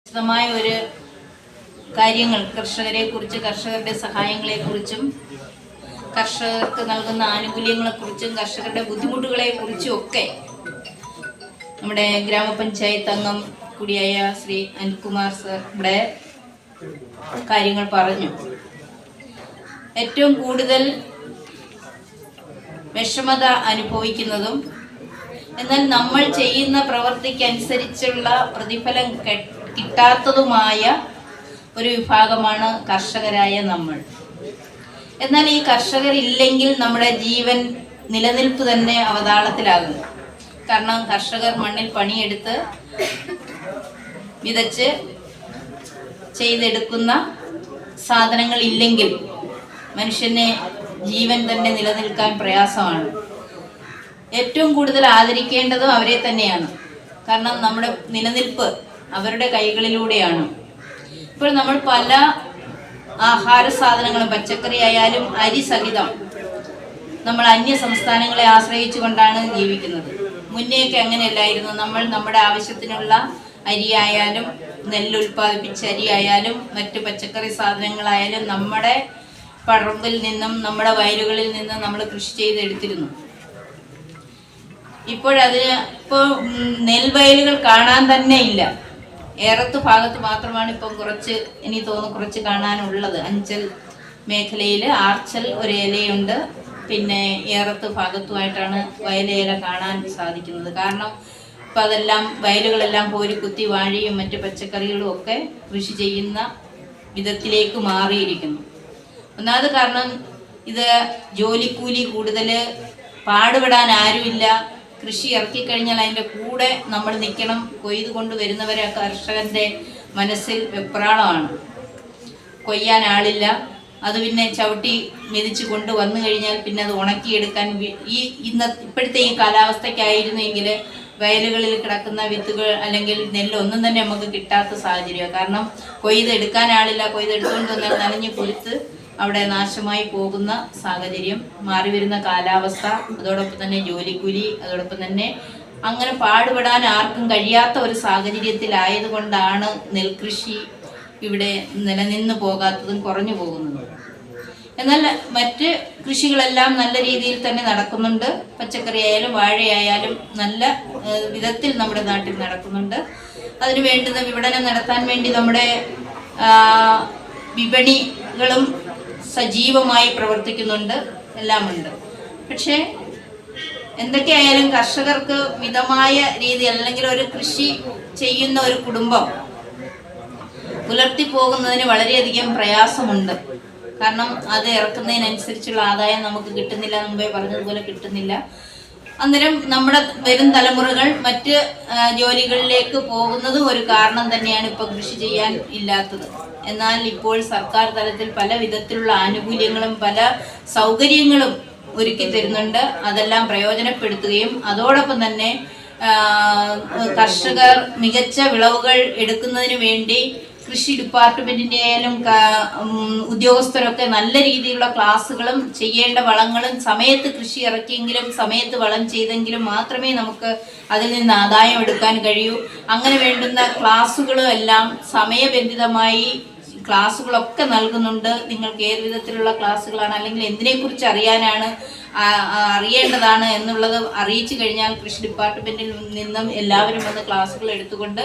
വിശദമായ ഒരു കാര്യങ്ങൾ കർഷകരെ കുറിച്ച്, കർഷകരുടെ സഹായങ്ങളെ കുറിച്ചും, കർഷകർക്ക് നൽകുന്ന ആനുകൂല്യങ്ങളെ കുറിച്ചും, കർഷകരുടെ ബുദ്ധിമുട്ടുകളെ കുറിച്ചും ഒക്കെ നമ്മുടെ ഗ്രാമപഞ്ചായത്ത് അംഗം കൂടിയായ ശ്രീ അനിൽകുമാർ സർ ഇവിടെ കാര്യങ്ങൾ പറഞ്ഞു. ഏറ്റവും കൂടുതൽ വിഷമത അനുഭവിക്കുന്നതും എന്നാൽ നമ്മൾ ചെയ്യുന്ന പ്രവൃത്തിക്കനുസരിച്ചുള്ള പ്രതിഫലം കിട്ടാത്തതുമായ ഒരു വിഭാഗമാണ് കർഷകരായ നമ്മൾ. എന്നാൽ ഈ കർഷകരില്ലെങ്കിൽ നമ്മുടെ ജീവൻ നിലനിൽപ്പ് തന്നെ അവതാളത്തിലാകുന്നു. കാരണം കർഷകർ മണ്ണിൽ പണിയെടുത്ത് വിതച്ച് ചെയ്തെടുക്കുന്ന സാധനങ്ങൾ ഇല്ലെങ്കിൽ മനുഷ്യനെ ജീവൻ തന്നെ നിലനിൽക്കാൻ പ്രയാസമാണ്. ഏറ്റവും കൂടുതൽ ആദരിക്കേണ്ടതും അവരെ തന്നെയാണ്. കാരണം നമ്മുടെ നിലനിൽപ്പ് അവരുടെ കൈകളിലൂടെയാണ്. ഇപ്പോൾ നമ്മൾ പല ആഹാര സാധനങ്ങളും, പച്ചക്കറി ആയാലും അരി സഹിതം നമ്മൾ അന്യ സംസ്ഥാനങ്ങളെ ആശ്രയിച്ചു കൊണ്ടാണ് ജീവിക്കുന്നത്. മുന്നേയൊക്കെ അങ്ങനെയല്ലായിരുന്നു. നമ്മൾ നമ്മുടെ ആവശ്യത്തിനുള്ള അരിയായാലും, നെല്ലുൽപ്പാദിപ്പിച്ച അരിയായാലും, മറ്റു പച്ചക്കറി സാധനങ്ങളായാലും നമ്മുടെ പറമ്പിൽ നിന്നും നമ്മുടെ വയലുകളിൽ നിന്നും നമ്മൾ കൃഷി ചെയ്തെടുത്തിരുന്നു. ഇപ്പോൾ നെൽവയലുകൾ കാണാൻ തന്നെ ഇല്ല. ഏറത്ത് ഭാഗത്ത് മാത്രമാണ് ഇപ്പം എനിക്ക് തോന്നുന്നു കുറച്ച് കാണാനുള്ളത്. അഞ്ചൽ മേഖലയിൽ ആർച്ചൽ ഒരു ഇലയുണ്ട്. പിന്നെ ഏറത്ത് ഭാഗത്തുമായിട്ടാണ് വയലേല കാണാൻ സാധിക്കുന്നത്. കാരണം ഇപ്പം അതെല്ലാം വയലുകളെല്ലാം കോരിക്കുത്തി വാഴയും മറ്റ് പച്ചക്കറികളും ഒക്കെ കൃഷി ചെയ്യുന്ന വിധത്തിലേക്ക് മാറിയിരിക്കുന്നു. ഒന്നാമത് കാരണം ഇത് ജോലിക്കൂലി കൂടുതൽ, പാടുപെടാൻ ആരുമില്ല. കൃഷി ഇറക്കിക്കഴിഞ്ഞാൽ അതിൻ്റെ കൂടെ നമ്മൾ നിൽക്കണം. കൊയ്ത് കൊണ്ട് വരുന്നവരെ കർഷകൻ്റെ മനസ്സിൽ വെപ്രാളമാണ്. കൊയ്യാൻ ആളില്ല. അത് പിന്നെ ചവിട്ടി മെതിച്ച് കൊണ്ട് വന്നു കഴിഞ്ഞാൽ പിന്നെ അത് ഉണക്കിയെടുക്കാൻ ഇപ്പോഴത്തെ ഈ കാലാവസ്ഥയ്ക്കായിരുന്നെങ്കിൽ വയലുകളിൽ കിടക്കുന്ന വിത്തുകൾ അല്ലെങ്കിൽ നെല്ലൊന്നും തന്നെ നമുക്ക് കിട്ടാത്ത സാഹചര്യമാണ്. കാരണം കൊയ്തെടുക്കാൻ ആളില്ല. കൊയ്തെടുത്തുകൊണ്ട് വന്നാൽ നനഞ്ഞ് കൊഴുത്ത് അവിടെ നാശമായി പോകുന്ന സാഹചര്യം, മാറി വരുന്ന കാലാവസ്ഥ, അതോടൊപ്പം തന്നെ ജോലിക്കൂലി, അതോടൊപ്പം തന്നെ അങ്ങനെ പാടുപെടാൻ ആർക്കും കഴിയാത്ത ഒരു സാഹചര്യത്തിലായതുകൊണ്ടാണ് നെൽകൃഷി ഇവിടെ നിലനിന്ന് പോകാത്തതും കുറഞ്ഞു പോകുന്നത്. എന്നാൽ മറ്റ് കൃഷികളെല്ലാം നല്ല രീതിയിൽ തന്നെ നടക്കുന്നുണ്ട്. പച്ചക്കറി ആയാലും വാഴയായാലും നല്ല വിധത്തിൽ നമ്മുടെ നാട്ടിൽ നടക്കുന്നുണ്ട്. അതിന് വേണ്ടുന്ന വിപണനം നടത്താൻ വേണ്ടി നമ്മുടെ വിപണികളും സജീവമായി പ്രവർത്തിക്കുന്നുണ്ട്, എല്ലാമുണ്ട്. പക്ഷേ എന്തൊക്കെയായാലും കർഷകർക്ക് മിതമായ രീതി അല്ലെങ്കിൽ ഒരു കൃഷി ചെയ്യുന്ന ഒരു കുടുംബം പുലർത്തി പോകുന്നതിന് വളരെയധികം പ്രയാസമുണ്ട്. കാരണം അത് ഇറക്കുന്നതിനനുസരിച്ചുള്ള ആദായം നമുക്ക് കിട്ടുന്നില്ല, മുമ്പേ പറഞ്ഞതുപോലെ കിട്ടുന്നില്ല. അന്നേരം നമ്മുടെ വരും തലമുറകൾ മറ്റ് ജോലികളിലേക്ക് പോകുന്നതും ഒരു കാരണം തന്നെയാണ് ഇപ്പോൾ കൃഷി ചെയ്യാൻ ഇല്ലാത്തത്. എന്നാൽ ഇപ്പോൾ സർക്കാർ തലത്തിൽ പല വിധത്തിലുള്ള ആനുകൂല്യങ്ങളും പല സൗകര്യങ്ങളും ഒരുക്കി തരുന്നുണ്ട്. അതെല്ലാം പ്രയോജനപ്പെടുത്തുകയും അതോടൊപ്പം തന്നെ കർഷകർ മികച്ച വിളവുകൾ എടുക്കുന്നതിന് വേണ്ടി കൃഷി ഡിപ്പാർട്ട്മെന്റിന്റെ ആയാലും ഉദ്യോഗസ്ഥരൊക്കെ നല്ല രീതിയിലുള്ള ക്ലാസ്സുകളും ചെയ്യേണ്ട വളങ്ങളും സമയത്ത് കൃഷി ഇറക്കിയെങ്കിലും സമയത്ത് വളം ചെയ്തെങ്കിലും മാത്രമേ നമുക്ക് അതിൽ നിന്ന് ആദായം എടുക്കാൻ കഴിയൂ. അങ്ങനെ വേണ്ടുന്ന ക്ലാസ്സുകളും എല്ലാം സമയബന്ധിതമായി ക്ലാസ്സുകളൊക്കെ നൽകുന്നുണ്ട്. നിങ്ങൾക്ക് ഏത് വിധത്തിലുള്ള ക്ലാസ്സുകളാണ് അല്ലെങ്കിൽ എന്തിനെക്കുറിച്ച് അറിയേണ്ടതാണ് എന്നുള്ളത് അറിയിച്ചു കഴിഞ്ഞാൽ കൃഷി ഡിപ്പാർട്ട്മെന്റിൽ നിന്നും എല്ലാവരും വന്ന് ക്ലാസ്സുകൾ എടുത്തുകൊണ്ട്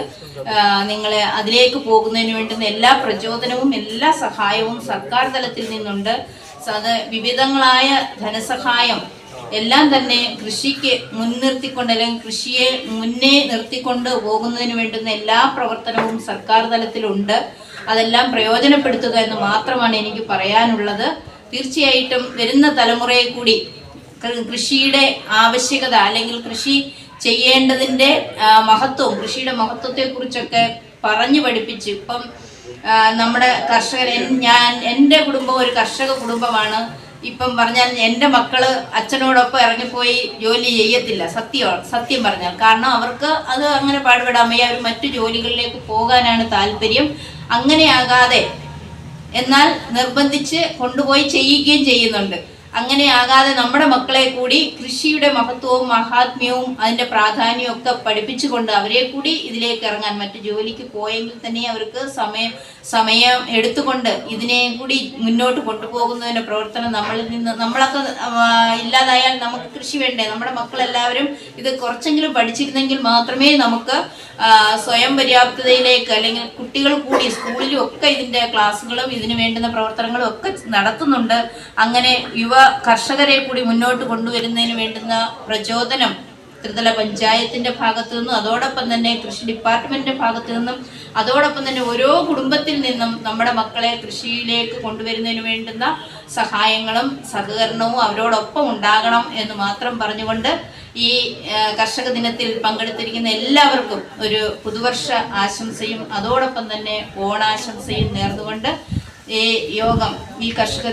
നിങ്ങളെ അതിലേക്ക് പോകുന്നതിന് വേണ്ടുന്ന എല്ലാ പ്രചോദനവും എല്ലാ സഹായവും സർക്കാർ തലത്തിൽ നിന്നുണ്ട്. അത് വിവിധങ്ങളായ ധനസഹായം എല്ലാം തന്നെ കൃഷിക്ക് മുൻനിർത്തിക്കൊണ്ട് അല്ലെങ്കിൽ കൃഷിയെ മുന്നേ നിർത്തിക്കൊണ്ട് പോകുന്നതിന് വേണ്ടുന്ന എല്ലാ പ്രവർത്തനവും സർക്കാർ തലത്തിലുണ്ട്. അതെല്ലാം പ്രയോജനപ്പെടുത്തുക എന്ന് മാത്രമാണ് എനിക്ക് പറയാനുള്ളത്. തീർച്ചയായിട്ടും വരുന്ന തലമുറയെ കൂടി കൃഷിയുടെ ആവശ്യകത അല്ലെങ്കിൽ കൃഷി ചെയ്യേണ്ടതിൻ്റെ മഹത്വവും കൃഷിയുടെ മഹത്വത്തെക്കുറിച്ചൊക്കെ പറഞ്ഞു പഠിപ്പിച്ച് ഇപ്പം നമ്മുടെ കർഷകർ, എൻ്റെ കുടുംബം ഒരു കർഷക കുടുംബമാണ്. ഇപ്പം പറഞ്ഞാൽ എൻ്റെ മക്കള് അച്ഛനോടൊപ്പം ഇറങ്ങിപ്പോയി ജോലി ചെയ്യത്തില്ല, സത്യം പറഞ്ഞാൽ. കാരണം അവർക്ക് അത് അങ്ങനെ പാടുപെടാൻ വയ്യ. അവർ മറ്റു ജോലികളിലേക്ക് പോകാനാണ് താല്പര്യം. അങ്ങനെയാകാതെ എന്നാൽ നിർബന്ധിച്ച് കൊണ്ടുപോയി ചെയ്യിക്കുകയും ചെയ്യുന്നുണ്ട്. അങ്ങനെ ആകാതെ നമ്മുടെ മക്കളെ കൂടി കൃഷിയുടെ മഹത്വവും മഹാത്മ്യവും അതിൻ്റെ പ്രാധാന്യവും ഒക്കെ പഠിപ്പിച്ചുകൊണ്ട് അവരെ കൂടി ഇതിലേക്ക് ഇറങ്ങാൻ, മറ്റു ജോലിക്ക് പോയെങ്കിൽ തന്നെ അവർക്ക് സമയം എടുത്തുകൊണ്ട് ഇതിനെ കൂടി മുന്നോട്ട് കൊണ്ടുപോകുന്നതിൻ്റെ പ്രവർത്തനം നമ്മളൊക്കെ ഇല്ലാതായാൽ നമുക്ക് കൃഷി വേണ്ടേ? നമ്മുടെ മക്കളെല്ലാവരും ഇത് കുറച്ചെങ്കിലും പഠിച്ചിരുന്നെങ്കിൽ മാത്രമേ നമുക്ക് സ്വയം പര്യാപ്തതയിലേക്ക്, അല്ലെങ്കിൽ കുട്ടികൾ കൂടി സ്കൂളിലും ഒക്കെ ഇതിൻ്റെ ക്ലാസ്സുകളും ഇതിന് വേണ്ടുന്ന പ്രവർത്തനങ്ങളും ഒക്കെ നടത്തുന്നുണ്ട്. അങ്ങനെ യുവ കർഷകരെ കൂടി മുന്നോട്ട് കൊണ്ടുവരുന്നതിന് വേണ്ടുന്ന പ്രചോദനം ത്രിതല പഞ്ചായത്തിൻ്റെ ഭാഗത്തു നിന്നും, അതോടൊപ്പം തന്നെ കൃഷി ഡിപ്പാർട്ട്മെൻറ്റിൻ്റെ ഭാഗത്തു നിന്നും, അതോടൊപ്പം തന്നെ ഓരോ കുടുംബത്തിൽ നിന്നും നമ്മുടെ മക്കളെ കൃഷിയിലേക്ക് കൊണ്ടുവരുന്നതിന് വേണ്ടുന്ന സഹായങ്ങളും സഹകരണവും അവരോടൊപ്പം ഉണ്ടാകണം എന്ന് മാത്രം പറഞ്ഞുകൊണ്ട് ഈ കർഷക ദിനത്തിൽ പങ്കെടുത്തിരിക്കുന്ന എല്ലാവർക്കും ഒരു പുതുവർഷ ആശംസയും അതോടൊപ്പം തന്നെ ഓണാശംസയും നേർന്നുകൊണ്ട് ഈ യോഗം, ഈ കർഷക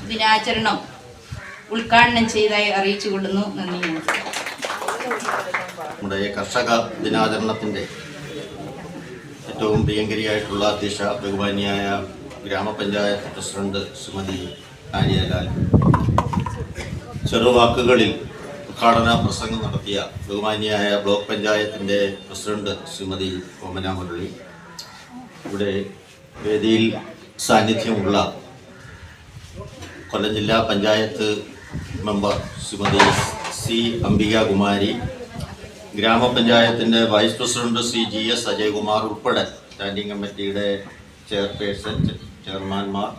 ദിനാചരണം ഉദ്ഘാടനം ചെയ്തതായി അറിയിച്ചു കൊള്ളുന്നു. നന്ദി. നമ്മുടെ കർഷക ദിനാചരണത്തിൻ്റെ ഏറ്റവും പ്രിയങ്കരിയായിട്ടുള്ള അധ്യക്ഷ ബഹുമാന്യായ ഗ്രാമപഞ്ചായത്ത് പ്രസിഡന്റ് ശ്രീമതി ആര്യലാൽ, ചെറുവാക്കുകളിൽ ഉദ്ഘാടന പ്രസംഗം നടത്തിയ ബഹുമാന്യായ ബ്ലോക്ക് പഞ്ചായത്തിൻ്റെ പ്രസിഡന്റ് ശ്രീമതി ഓമന മുരളി, ഇവിടെ വേദിയിൽ സാന്നിധ്യമുള്ള കൊല്ലം ജില്ലാ പഞ്ചായത്ത് മെമ്പർ ശ്രീമതി സി അംബികാകുമാരി, ഗ്രാമപഞ്ചായത്തിൻ്റെ vice president Shri GS Ajaykumar ഉൾപ്പെടെ സ്റ്റാൻഡിംഗ് കമ്മിറ്റിയുടെ ചെയർപേഴ്സൺ, ചെയർമാൻമാർ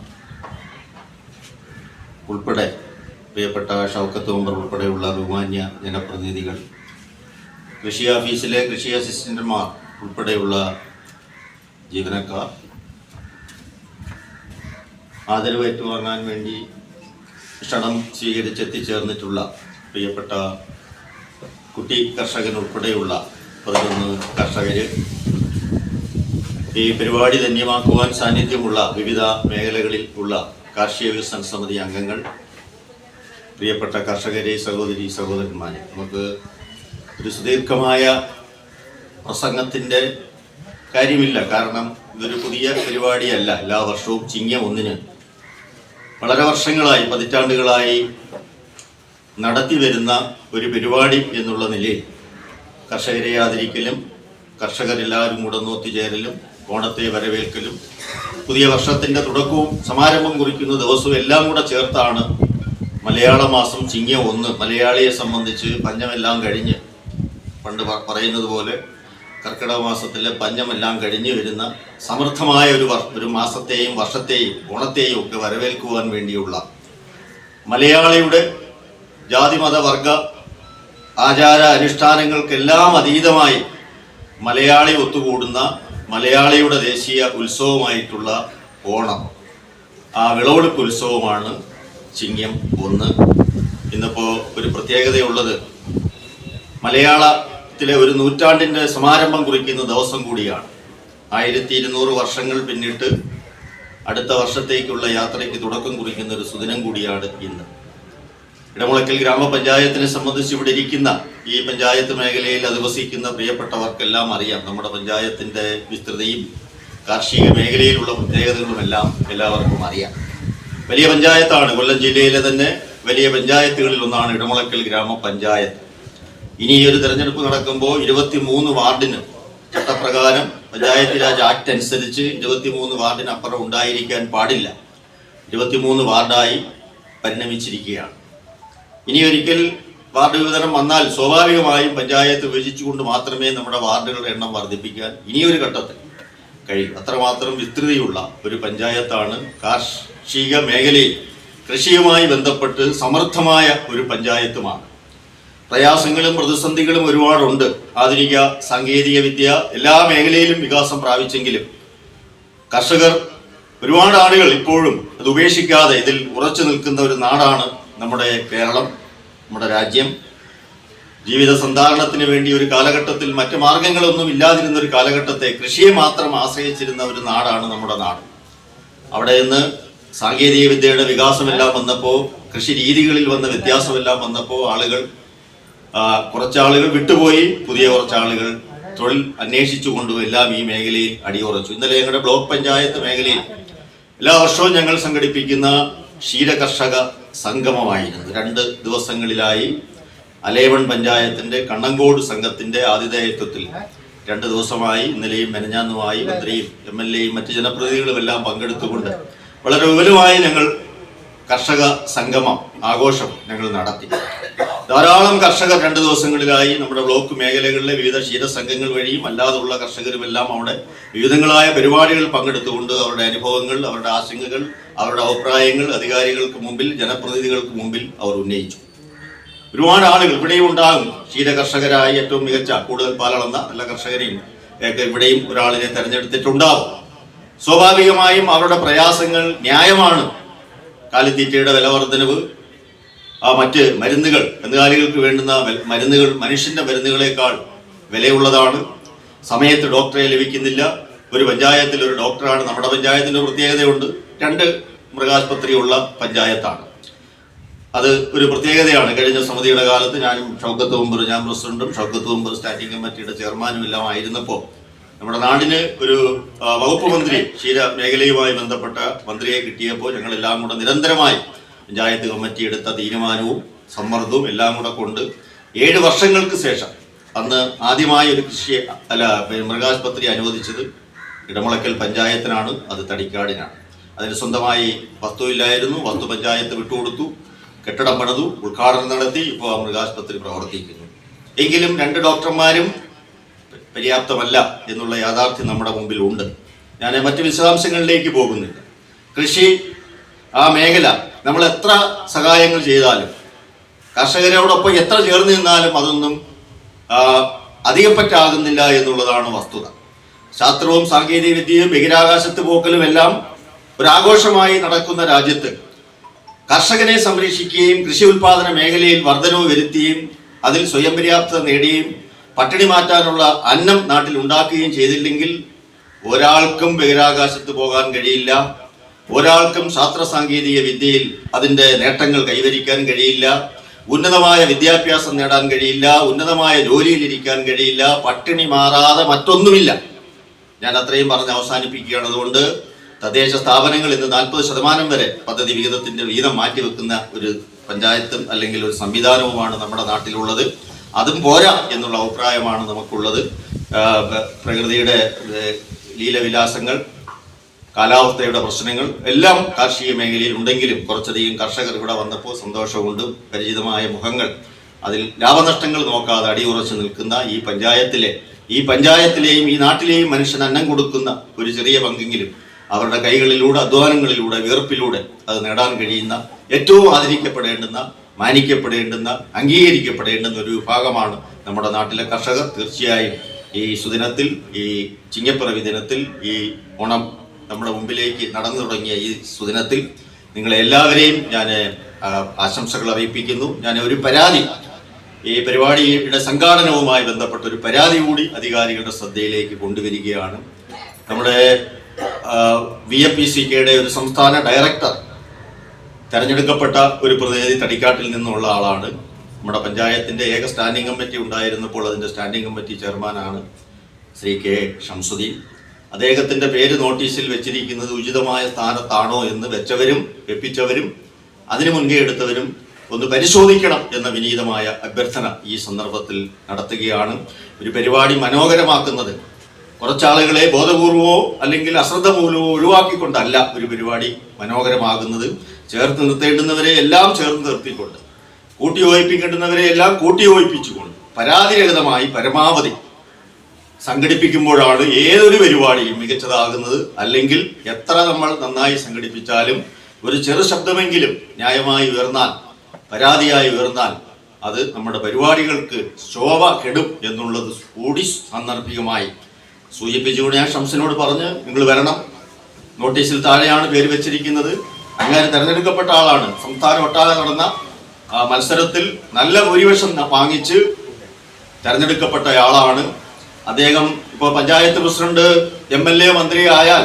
ഉൾപ്പെടെ പ്രിയപ്പെട്ട ഷൗക്കത്ത് മെമ്പർ ഉൾപ്പെടെയുള്ള ബഹുമാന്യ ജനപ്രതിനിധികൾ, കൃഷി ഓഫീസിലെ കൃഷി അസിസ്റ്റന്റുമാർ ഉൾപ്പെടെയുള്ള ജീവനക്കാർ, ആദരവ് ഏറ്റുവാങ്ങാൻ വേണ്ടി ക്ഷണം സ്വീകരിച്ചെത്തിച്ചേർന്നിട്ടുള്ള പ്രിയപ്പെട്ട കുട്ടി കർഷകൻ ഉൾപ്പെടെയുള്ള 11 കർഷകർ, ഈ പരിപാടി ധന്യമാക്കുവാൻ സാന്നിധ്യമുള്ള വിവിധ മേഖലകളിൽ ഉള്ള കാർഷിക വികസന സമിതി അംഗങ്ങൾ, പ്രിയപ്പെട്ട കർഷകരെ, സഹോദരി സഹോദരന്മാരെ, നമുക്ക് ഒരു സുദീർഘമായ പ്രസംഗത്തിൻ്റെ കാര്യമില്ല. കാരണം ഇതൊരു പുതിയ പരിപാടിയല്ല. എല്ലാ വർഷവും ചിങ്ങം 1-ന് വളരെ വർഷങ്ങളായി, പതിറ്റാണ്ടുകളായി നടത്തി വരുന്ന ഒരു പരിപാടി എന്നുള്ള നിലയിൽ കർഷകരെ ആദരിക്കലും കർഷകരെല്ലാവരും ഒത്തുചേരലും ഓണത്തെ വരവേൽക്കലും പുതിയ വർഷത്തിൻ്റെ തുടക്കവും സമാരംഭം കുറിക്കുന്ന ദിവസവും എല്ലാം കൂടെ ചേർത്താണ് മലയാള മാസം ചിങ്ങം 1 മലയാളിയെ സംബന്ധിച്ച് പഞ്ഞമെല്ലാം കഴിഞ്ഞ്, പണ്ട് പറയുന്നത് പോലെ കർക്കിടക മാസത്തിലെ പഞ്ഞമെല്ലാം കഴിഞ്ഞു വരുന്ന സമൃദ്ധമായ ഒരു മാസത്തെയും വർഷത്തെയും ഓണത്തെയും ഒക്കെ വരവേൽക്കുവാൻ വേണ്ടിയുള്ള മലയാളിയുടെ ജാതിമത വർഗ ആചാര അനുഷ്ഠാനങ്ങൾക്കെല്ലാം അതീതമായി മലയാളി ഒത്തുകൂടുന്ന മലയാളിയുടെ ദേശീയ ഉത്സവമായിട്ടുള്ള ഓണം, ആ വിളവെടുപ്പ് ഉത്സവമാണ് ചിങ്ങം 1. ഇന്നിപ്പോൾ ഒരു പ്രത്യേകതയുള്ളത്, മലയാളത്തിലെ ഒരു നൂറ്റാണ്ടിൻ്റെ സമാരംഭം കുറിക്കുന്ന ദിവസം കൂടിയാണ്. 1200 വർഷങ്ങൾ പിന്നിട്ട് അടുത്ത വർഷത്തേക്കുള്ള യാത്രയ്ക്ക് തുടക്കം കുറിക്കുന്ന ഒരു സുദിനം കൂടിയാണ് ഇന്ന്. ഇടമുളയ്ക്കൽ ഗ്രാമപഞ്ചായത്തിനെ സംബന്ധിച്ച് ഇവിടെ ഇരിക്കുന്ന ഈ പഞ്ചായത്ത് മേഖലയിൽ അധിവസിക്കുന്ന പ്രിയപ്പെട്ടവർക്കെല്ലാം അറിയാം. നമ്മുടെ പഞ്ചായത്തിൻ്റെ വിസ്തൃതിയും കാർഷിക മേഖലയിലുള്ള പ്രത്യേകതകളുമെല്ലാം എല്ലാവർക്കും അറിയാം. വലിയ പഞ്ചായത്താണ്. കൊല്ലം ജില്ലയിലെ തന്നെ വലിയ പഞ്ചായത്തുകളിൽ ഒന്നാണ് ഇടമുളയ്ക്കൽ ഗ്രാമപഞ്ചായത്ത്. ഇനി ഈ ഒരു തെരഞ്ഞെടുപ്പ് നടക്കുമ്പോൾ 23 വാർഡിന് ചട്ടപ്രകാരം പഞ്ചായത്ത് രാജ് ആക്ട് അനുസരിച്ച് 23 വാർഡിനപ്പുറം ഉണ്ടായിരിക്കാൻ പാടില്ല. 23 വാർഡായി പരിണമിച്ചിരിക്കുകയാണ്. ഇനി ഒരിക്കൽ വാർഡ് വിഭജനം വന്നാൽ സ്വാഭാവികമായും പഞ്ചായത്ത് വിഭജിച്ചുകൊണ്ട് മാത്രമേ നമ്മുടെ വാർഡുകളുടെ എണ്ണം വർദ്ധിപ്പിക്കാൻ ഇനിയൊരു ഘട്ടത്തിൽ കഴിയും. അത്രമാത്രം വിസ്തൃതിയുള്ള ഒരു പഞ്ചായത്താണ്. കാർഷിക മേഖലയിൽ കൃഷിയുമായി ബന്ധപ്പെട്ട് സമൃദ്ധമായ ഒരു പഞ്ചായത്തുമാണ്. പ്രയാസങ്ങളും പ്രതിസന്ധികളും ഒരുപാടുണ്ട്. ആധുനിക സാങ്കേതിക വിദ്യ എല്ലാ മേഖലയിലും വികാസം പ്രാപിച്ചെങ്കിലും കർഷകർ ഒരുപാട് ആളുകൾ ഇപ്പോഴും അത് ഉപേക്ഷിക്കാതെ ഇതിൽ ഉറച്ചു നിൽക്കുന്ന ഒരു നാടാണ് നമ്മുടെ കേരളം, നമ്മുടെ രാജ്യം. ജീവിത സന്ധാരണത്തിന് വേണ്ടി ഒരു കാലഘട്ടത്തിൽ മറ്റ് മാർഗങ്ങളൊന്നും ഇല്ലാതിരുന്ന ഒരു കാലഘട്ടത്തെ കൃഷിയെ മാത്രം ആശ്രയിച്ചിരുന്ന ഒരു നാടാണ് നമ്മുടെ നാട്. അവിടെ നിന്ന് സാങ്കേതിക വിദ്യയുടെ വികാസമെല്ലാം വന്നപ്പോൾ, കൃഷി രീതികളിൽ വന്ന വ്യത്യാസമെല്ലാം വന്നപ്പോൾ കുറച്ചാളുകൾ വിട്ടുപോയി, പുതിയ കുറച്ചാളുകൾ തൊഴിൽ അന്വേഷിച്ചുകൊണ്ടും എല്ലാം ഈ മേഖലയിൽ അടിയുറച്ചു. ഇന്നലെ ഞങ്ങളുടെ ബ്ലോക്ക് പഞ്ചായത്ത് മേഖലയിൽ എല്ലാ വർഷവും ഞങ്ങൾ സംഘടിപ്പിക്കുന്ന ക്ഷീരകർഷക സംഗമമായിരുന്നു. 2 ദിവസങ്ങളിലായി അലേവൺ പഞ്ചായത്തിൻ്റെ കണ്ണങ്കോട് സംഘത്തിൻ്റെ ആതിഥേയത്വത്തിൽ 2 ദിവസമായി ഇന്നലെയും മെനഞ്ഞാന്നുമായി മന്ത്രിയും MLAയും മറ്റ് ജനപ്രതിനിധികളുമെല്ലാം പങ്കെടുത്തുകൊണ്ട് വളരെ വിപുലമായി ഞങ്ങൾ കർഷക സംഗമം ആഘോഷം ഞങ്ങൾ നടത്തി. ധാരാളം കർഷകർ 2 ദിവസങ്ങളിലായി നമ്മുടെ ബ്ലോക്ക് മേഖലകളിലെ വിവിധ ക്ഷീരസംഘങ്ങൾ വഴിയും അല്ലാതുള്ള കർഷകരുമെല്ലാം അവിടെ വിവിധങ്ങളായ പരിപാടികൾ പങ്കെടുത്തുകൊണ്ട് അവരുടെ അനുഭവങ്ങൾ, അവരുടെ ആശങ്കകൾ, അവരുടെ അഭിപ്രായങ്ങൾ അധികാരികൾക്ക് മുമ്പിൽ, ജനപ്രതിനിധികൾക്ക് മുമ്പിൽ അവർ ഉന്നയിച്ചു. ഒരുപാട് ആളുകൾ ഇവിടെയും ഉണ്ടാകും. ക്ഷീര കർഷകരായി ഏറ്റവും മികച്ച കൂടുതൽ പാലളന്ന നല്ല കർഷകരെയും ഒക്കെ ഇവിടെയും ഒരാളിനെ തെരഞ്ഞെടുത്തിട്ടുണ്ടാവും. സ്വാഭാവികമായും അവരുടെ പ്രയാസങ്ങൾ ന്യായമാണ്. കാലിത്തീറ്റയുടെ വില വർധനവ്, മറ്റ് മരുന്നുകൾ, കന്നുകാലികൾക്ക് വേണ്ടുന്ന മരുന്നുകൾ മനുഷ്യന്റെ മരുന്നുകളെക്കാൾ വിലയുള്ളതാണ്. സമയത്ത് ഡോക്ടറെ ലഭിക്കുന്നില്ല. ഒരു പഞ്ചായത്തിൽ ഒരു ഡോക്ടറാണ്. നമ്മുടെ പഞ്ചായത്തിന്റെ പ്രത്യേകതയുണ്ട്, 2 മൃഗാശുപത്രിയുള്ള പഞ്ചായത്താണ്. അത് ഒരു പ്രത്യേകതയാണ്. കഴിഞ്ഞ സമിതിയുടെ കാലത്ത് ഞാനും ഷൗക്കത്ത് മെമ്പർ, ഞാൻ പ്രസിഡന്റും ഷൗക്കത്ത് മെമ്പർ സ്റ്റാൻഡിംഗ് കമ്മിറ്റിയുടെ ചെയർമാനും എല്ലാം ആയിരുന്നപ്പോൾ നമ്മുടെ നാടിന് ഒരു വകുപ്പ് മന്ത്രി, ക്ഷീര മേഖലയുമായി ബന്ധപ്പെട്ട മന്ത്രിയെ കിട്ടിയപ്പോൾ ഞങ്ങളെല്ലാം കൂടെ നിരന്തരമായി പഞ്ചായത്ത് കമ്മിറ്റി എടുത്ത തീരുമാനവും സമ്മർദ്ദവും എല്ലാം കൂടെ കൊണ്ട് 7 വർഷങ്ങൾക്ക് ശേഷം അന്ന് ആദ്യമായി ഒരു മൃഗാശുപത്രി അനുവദിച്ചത് ഇടമുളയ്ക്കൽ പഞ്ചായത്തിനാണ്. അത് തടിക്കാടിനാണ്. അതിന് സ്വന്തമായി വസ്തുവില്ലായിരുന്നു. വസ്തു പഞ്ചായത്ത് വിട്ടുകൊടുത്തു, കെട്ടിടം പണിതു, ഉദ്ഘാടനം നടത്തി. ഇപ്പോൾ ആ മൃഗാശുപത്രി പ്രവർത്തിക്കുന്നു. എങ്കിലും 2 ഡോക്ടർമാരും പര്യാപ്തമല്ല എന്നുള്ള യാഥാർത്ഥ്യം നമ്മുടെ മുമ്പിൽ ഉണ്ട്. ഞാൻ മറ്റ് വിശദാംശങ്ങളിലേക്ക് പോകുന്നില്ല. കൃഷി, ആ മേഖല നമ്മൾ എത്ര സഹായങ്ങൾ ചെയ്താലും കർഷകരോടൊപ്പം എത്ര ചേർന്ന് നിന്നാലും അതൊന്നും അധികപ്പറ്റാകുന്നില്ല എന്നുള്ളതാണ് വസ്തുത. ശാസ്ത്രവും സാങ്കേതിക വിദ്യയും ബഹിരാകാശത്ത് പോക്കലും എല്ലാം ഒരാഘോഷമായി നടക്കുന്ന രാജ്യത്ത് കർഷകനെ സംരക്ഷിക്കുകയും കൃഷി ഉൽപാദന മേഖലയിൽ വർധനവ് വരുത്തുകയും അതിൽ സ്വയം പര്യാപ്തത നേടുകയും പട്ടിണി മാറ്റാനുള്ള അന്നം നാട്ടിൽ ഉണ്ടാക്കുകയും ചെയ്തില്ലെങ്കിൽ ഒരാൾക്കും ബഹിരാകാശത്ത് പോകാൻ കഴിയില്ല. ഒരാൾക്കും ശാസ്ത്ര സാങ്കേതിക വിദ്യയിൽ അതിൻ്റെ നേട്ടങ്ങൾ കൈവരിക്കാൻ കഴിയില്ല. ഉന്നതമായ വിദ്യാഭ്യാസം നേടാൻ കഴിയില്ല. ഉന്നതമായ ജോലിയിലിരിക്കാൻ കഴിയില്ല. പട്ടിണി മാറാതെ മറ്റൊന്നുമില്ല. ഞാൻ അത്രയും പറഞ്ഞ് അവസാനിപ്പിക്കുകയാണ്. അതുകൊണ്ട് തദ്ദേശ സ്ഥാപനങ്ങൾ ഇന്ന് 40% വരെ പദ്ധതി വിഹിതത്തിന്റെ വീതം മാറ്റിവെക്കുന്ന ഒരു പഞ്ചായത്തും അല്ലെങ്കിൽ ഒരു സംവിധാനവുമാണ് നമ്മുടെ നാട്ടിലുള്ളത്. അതും പോരാ എന്നുള്ള അഭിപ്രായമാണ് നമുക്കുള്ളത്. പ്രകൃതിയുടെ ലീലവിലാസങ്ങൾ, കാലാവസ്ഥയുടെ പ്രശ്നങ്ങൾ എല്ലാം കാർഷിക മേഖലയിൽ ഉണ്ടെങ്കിലും കുറച്ചധികം കർഷകർ ഇവിടെ വന്നപ്പോൾ സന്തോഷമുണ്ട്. പരിചിതമായ മുഖങ്ങൾ, അതിൽ ലാഭനഷ്ടങ്ങൾ നോക്കാതെ അടിയുറച്ചു നിൽക്കുന്ന ഈ പഞ്ചായത്തിലെയും ഈ നാട്ടിലെയും മനുഷ്യൻ അന്നം കൊടുക്കുന്ന ഒരു ചെറിയ പങ്കെങ്കിലും അവരുടെ കൈകളിലൂടെ, അധ്വാനങ്ങളിലൂടെ, വിയർപ്പിലൂടെ അത് നേടാൻ കഴിയുന്ന ഏറ്റവും ആദരിക്കപ്പെടേണ്ടുന്ന, മാനിക്കപ്പെടേണ്ടുന്ന, അംഗീകരിക്കപ്പെടേണ്ടുന്ന ഒരു വിഭാഗമാണ് നമ്മുടെ നാട്ടിലെ കർഷകർ. തീർച്ചയായും ഈ സുദിനത്തിൽ, ഈ ചിങ്ങപ്പിറവി ദിനത്തിൽ, ഈ ഓണം നമ്മുടെ മുമ്പിലേക്ക് നടന്നു തുടങ്ങിയ ഈ സുദിനത്തിൽ നിങ്ങളെ എല്ലാവരെയും ഞാൻ ആശംസകൾ അറിയിപ്പിക്കുന്നു. ഞാൻ ഒരു പരാതി, ഈ പരിപാടിയുടെ സംഘാടനവുമായി ബന്ധപ്പെട്ട ഒരു പരാതി കൂടി അധികാരികളുടെ ശ്രദ്ധയിലേക്ക് കൊണ്ടുവരികയാണ്. നമ്മുടെ VAPCKയുടെ ഒരു സംസ്ഥാന ഡയറക്ടർ തെരഞ്ഞെടുക്കപ്പെട്ട ഒരു പ്രതിനിധി തടിക്കാട്ടിൽ നിന്നുള്ള ആളാണ്. നമ്മുടെ പഞ്ചായത്തിന്റെ ഏക സ്റ്റാൻഡിംഗ് കമ്മിറ്റി ഉണ്ടായിരുന്നപ്പോൾ അതിന്റെ സ്റ്റാൻഡിംഗ് കമ്മിറ്റി ചെയർമാനാണ് ശ്രീ K. ഷംസുദ്ദീൻ. അദ്ദേഹത്തിന്റെ പേര് നോട്ടീസിൽ വെച്ചിരിക്കുന്നത് ഉചിതമായ സ്ഥാനത്താണോ എന്ന് വെച്ചവരും വെപ്പിച്ചവരും അതിനു മുൻകൈ എടുത്തവരും ഒന്ന് പരിശോധിക്കണം എന്ന വിനീതമായ അഭ്യർത്ഥന ഈ സന്ദർഭത്തിൽ നടത്തുകയാണ്. ഒരു പരിപാടി മനോഹരമാക്കുന്നത് കുറച്ചാളുകളെ ബോധപൂർവമോ അല്ലെങ്കിൽ അശ്രദ്ധ മൂലമോ ഒഴിവാക്കിക്കൊണ്ടല്ല ഒരു പരിപാടി മനോഹരമാകുന്നത്. ചേർത്ത് നിർത്തേണ്ടുന്നവരെ എല്ലാം ചേർത്ത് നിർത്തിക്കൊണ്ട്, കൂട്ടിയോജിപ്പിക്കേണ്ടുന്നവരെ എല്ലാം കൂട്ടിയോജിപ്പിച്ചുകൊണ്ട് പരാതിരഹിതമായി പരമാവധി സംഘടിപ്പിക്കുമ്പോഴാണ് ഏതൊരു പരിപാടിയും മികച്ചതാകുന്നത്. അല്ലെങ്കിൽ എത്ര നമ്മൾ നന്നായി സംഘടിപ്പിച്ചാലും ഒരു ചെറു ശബ്ദമെങ്കിലും ന്യായമായി ഉയർന്നാൽ, പരാതിയായി ഉയർന്നാൽ അത് നമ്മുടെ പരിപാടികൾക്ക് ശോഭ കെടും എന്നുള്ളത് കൂടി സാന്ദർഭികമായി സൂചിപ്പിച്ചുകൊണ്ട് ഞാൻ ഷംസിനോട് പറഞ്ഞ് നിങ്ങൾ വരണം. നോട്ടീസിൽ താഴെയാണ് പേര് വെച്ചിരിക്കുന്നത്. അങ്ങനെ തെരഞ്ഞെടുക്കപ്പെട്ട ആളാണ്. സംസ്ഥാനം ഒട്ടാകെ നടന്ന മത്സരത്തിൽ നല്ല ഭൂരിപക്ഷം വാങ്ങിച്ച് തെരഞ്ഞെടുക്കപ്പെട്ട ആളാണ് അദ്ദേഹം. ഇപ്പോൾ പഞ്ചായത്ത് പ്രസിഡന്റ്, MLA, മന്ത്രി ആയാൽ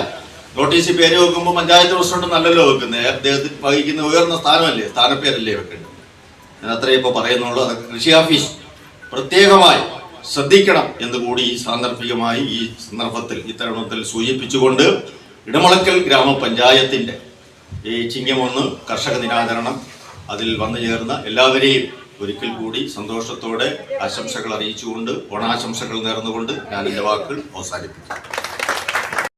നോട്ടീസിൽ പേര് വെക്കുമ്പോൾ പഞ്ചായത്ത് പ്രസിഡന്റ് നല്ലല്ലോ വെക്കുന്നത്. അദ്ദേഹത്തിന് വഹിക്കുന്ന ഉയർന്ന സ്ഥാനമല്ലേ, സ്ഥാനപ്പേരല്ലേ വെക്കേണ്ടത്. ഞാൻ അത്രയും ഇപ്പോൾ പറയുന്നുള്ളൂ. അതൊക്കെ കൃഷി ഓഫീസ് പ്രത്യേകമായി ശ്രദ്ധിക്കണം എന്ന് കൂടി ഈ സാന്ദർഭികമായി ഈ സന്ദർഭത്തിൽ ഇത്തരുണത്തിൽ സൂചിപ്പിച്ചുകൊണ്ട് ഇടമുളയ്ക്കൽ ഗ്രാമപഞ്ചായത്തിന്റെ ഈ ചിങ്ങം 1 കർഷക ദിനാചരണം അതിൽ വന്നു ചേർന്ന എല്ലാവരെയും ഒരിക്കൽ കൂടി സന്തോഷത്തോടെ ആശംസകൾ അറിയിച്ചുകൊണ്ട് ഓണാശംസകൾ നേർന്നുകൊണ്ട് ഞാൻ എൻ്റെ വാക്കുകൾ അവസാനിപ്പിക്കും.